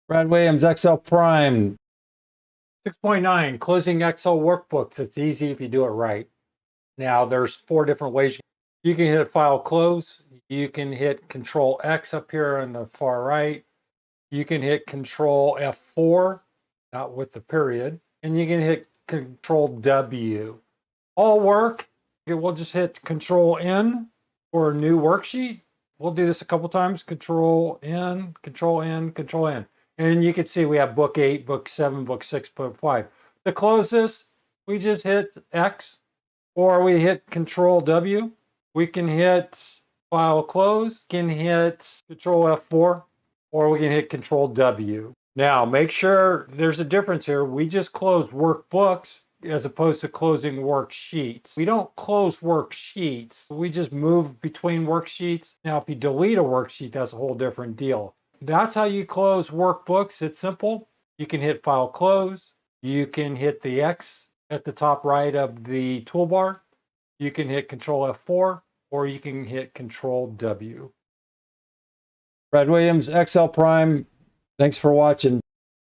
Brad Williams, Excel Prime. 6.9, closing Excel workbooks. It's easy if you do it right. Now, there's 4 different ways. You can hit File Close. You can hit Control X up here on the far right. You can hit Control F4, not with the period. And you can hit Control W. All work. We'll just hit Control N for a new worksheet. We'll do this a couple times. Control N, Control N, Control N. And you can see we have book 8, book 7, book 6, book 5. To close this, we just hit X, or we hit Control W. We can hit File Close, can hit Control F4, or we can hit Control W. Now, make sure there's a difference here. We just closed workbooks as opposed to closing worksheets. We don't close worksheets. We just move between worksheets. Now, if you delete a worksheet, that's a whole different deal. That's how you close workbooks. It's simple. You can hit File Close. You can hit the X at the top right of the toolbar. You can hit Control F4, or you can hit Control W. Brad Williams, Excel Prime. Thanks for watching.